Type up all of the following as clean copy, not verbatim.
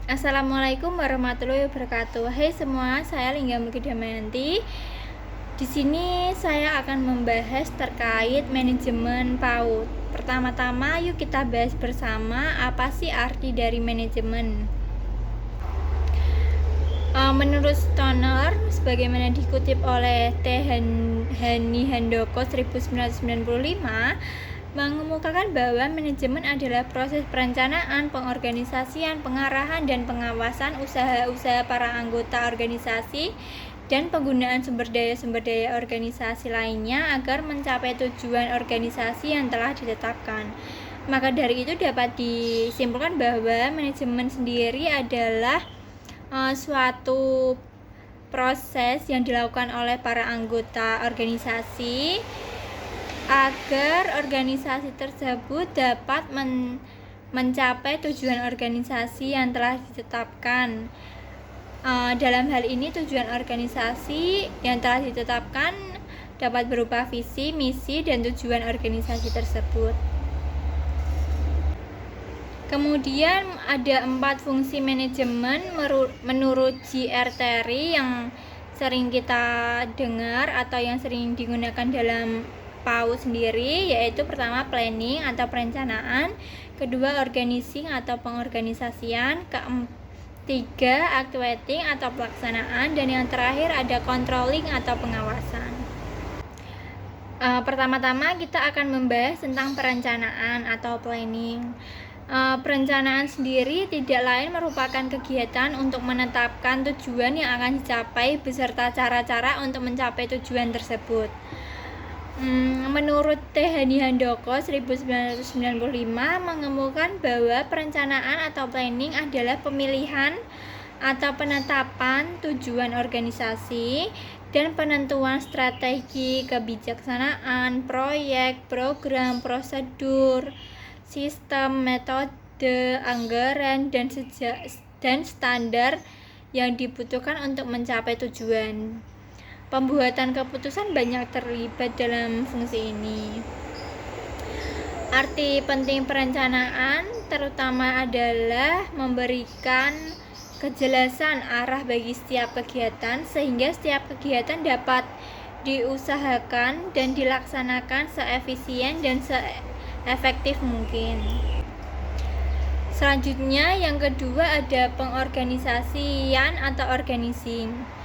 Assalamualaikum warahmatullahi wabarakatuh. Hai semua, saya Lingga Mulki Damayanti. Di sini saya akan membahas terkait manajemen PAUD. Pertama-tama, yuk kita bahas bersama apa sih arti dari manajemen. Menurut Stoner, sebagaimana dikutip oleh T. Hani Handoko 1995, mengemukakan bahwa manajemen adalah proses perencanaan, pengorganisasian, pengarahan, dan pengawasan usaha-usaha para anggota organisasi dan penggunaan sumber daya organisasi lainnya agar mencapai tujuan organisasi yang telah ditetapkan. Maka dari itu dapat disimpulkan bahwa manajemen sendiri adalah suatu proses yang dilakukan oleh para anggota organisasi agar organisasi tersebut dapat mencapai tujuan organisasi yang telah ditetapkan. Dalam hal ini tujuan organisasi yang telah ditetapkan dapat berupa visi, misi, dan tujuan organisasi tersebut. Kemudian ada 4 fungsi manajemen menurut J.R. Terry yang sering kita dengar atau yang sering digunakan dalam PAUD sendiri, yaitu pertama planning atau perencanaan, kedua organizing atau pengorganisasian, ketiga actuating atau pelaksanaan, dan yang terakhir ada controlling atau pengawasan. Pertama-tama kita akan membahas tentang perencanaan atau planning. Perencanaan sendiri tidak lain merupakan kegiatan untuk menetapkan tujuan yang akan dicapai beserta cara-cara untuk mencapai tujuan tersebut. Menurut T. Hani Handoko 1995 mengemukakan bahwa perencanaan atau planning adalah pemilihan atau penetapan tujuan organisasi dan penentuan strategi, kebijaksanaan, proyek, program, prosedur, sistem, metode, anggaran, dan standar yang dibutuhkan untuk mencapai tujuan. Pembuatan keputusan banyak terlibat dalam fungsi ini. Arti penting perencanaan terutama adalah memberikan kejelasan arah bagi setiap kegiatan sehingga setiap kegiatan dapat diusahakan dan dilaksanakan seefisien dan efektif mungkin. Selanjutnya yang kedua ada pengorganisasian atau organizing.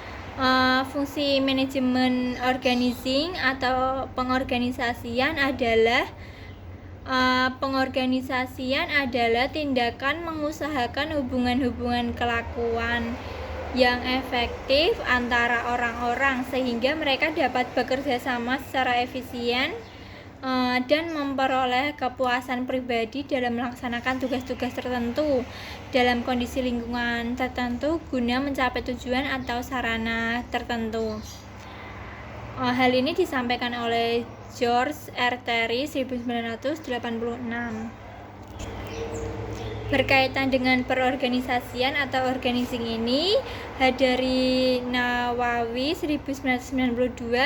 Fungsi manajemen organizing atau pengorganisasian adalah tindakan mengusahakan hubungan-hubungan kelakuan yang efektif antara orang-orang sehingga mereka dapat bekerja sama secara efisien dan memperoleh kepuasan pribadi dalam melaksanakan tugas-tugas tertentu dalam kondisi lingkungan tertentu guna mencapai tujuan atau sarana tertentu. Hal ini disampaikan oleh George R. Terry 1986. Berkaitan dengan perorganisasian atau organizing ini, Hadari Nawawi 1992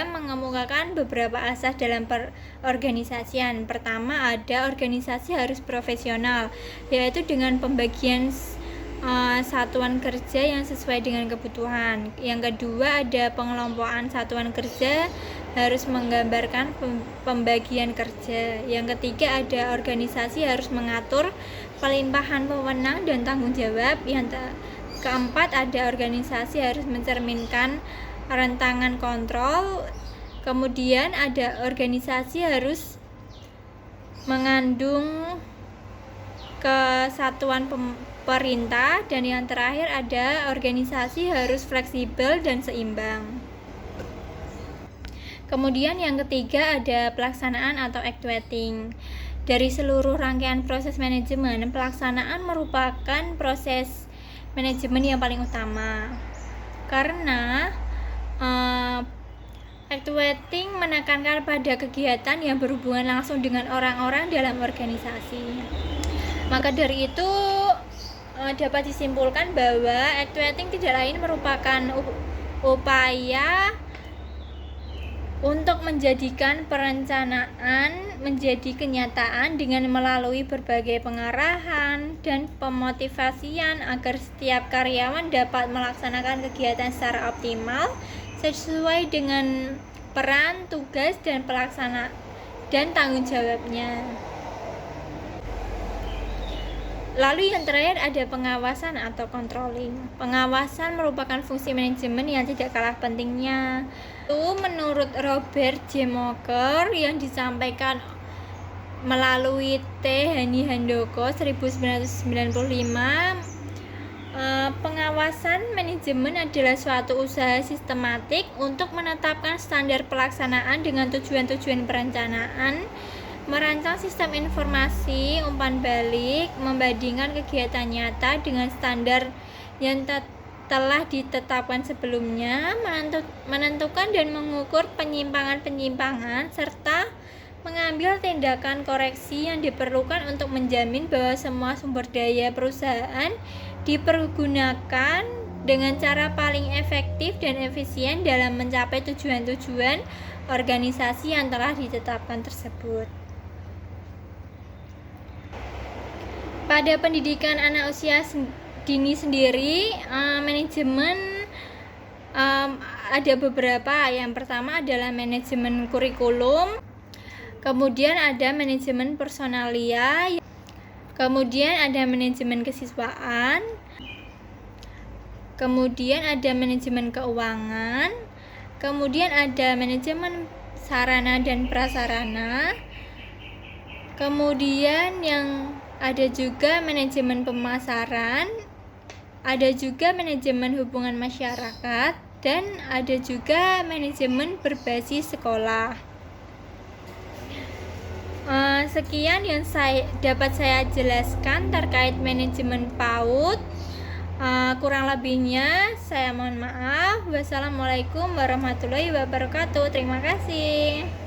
mengemukakan beberapa asas dalam perorganisasian. Pertama, ada organisasi harus profesional, yaitu dengan pembagian satuan kerja yang sesuai dengan kebutuhan. Yang kedua, ada pengelompokan satuan kerja harus menggambarkan pembagian kerja. Yang ketiga, ada organisasi harus mengatur pelimpahan wewenang dan tanggung jawab. Yang keempat, ada organisasi harus mencerminkan rentangan kontrol. Kemudian ada organisasi harus mengandung kesatuan perintah, dan yang terakhir ada organisasi harus fleksibel dan seimbang. Kemudian yang ketiga ada pelaksanaan atau actuating. Dari seluruh rangkaian proses manajemen, pelaksanaan merupakan proses manajemen yang paling utama. Karena actuating menekankan pada kegiatan yang berhubungan langsung dengan orang-orang dalam organisasi. Maka dari itu dapat disimpulkan bahwa actuating tidak lain merupakan upaya untuk menjadikan perencanaan menjadi kenyataan dengan melalui berbagai pengarahan dan pemotivasian agar setiap karyawan dapat melaksanakan kegiatan secara optimal sesuai dengan peran, tugas, dan pelaksana dan tanggung jawabnya. Lalu yang terakhir ada pengawasan atau controlling. Pengawasan merupakan fungsi manajemen yang tidak kalah pentingnya. Itu menurut Robert J. Mocker yang disampaikan melalui T. Hani Handoko 1995, pengawasan manajemen adalah suatu usaha sistematik untuk menetapkan standar pelaksanaan dengan tujuan-tujuan perencanaan, merancang sistem informasi umpan balik, membandingkan kegiatan nyata dengan standar yang telah ditetapkan sebelumnya, menentukan dan mengukur penyimpangan-penyimpangan, serta mengambil tindakan koreksi yang diperlukan untuk menjamin bahwa semua sumber daya perusahaan dipergunakan dengan cara paling efektif dan efisien dalam mencapai tujuan-tujuan organisasi yang telah ditetapkan tersebut. Pada pendidikan anak usia dini sendiri, manajemen ada beberapa. Yang pertama adalah manajemen kurikulum, kemudian ada manajemen personalia, kemudian ada manajemen kesiswaan, kemudian ada manajemen keuangan, kemudian ada manajemen sarana dan prasarana, kemudian yang ada juga manajemen pemasaran, ada juga manajemen hubungan masyarakat, dan ada juga manajemen berbasis sekolah. Sekian yang dapat saya jelaskan terkait manajemen PAUD. Kurang lebihnya saya mohon maaf. Wassalamualaikum warahmatullahi wabarakatuh. Terima kasih.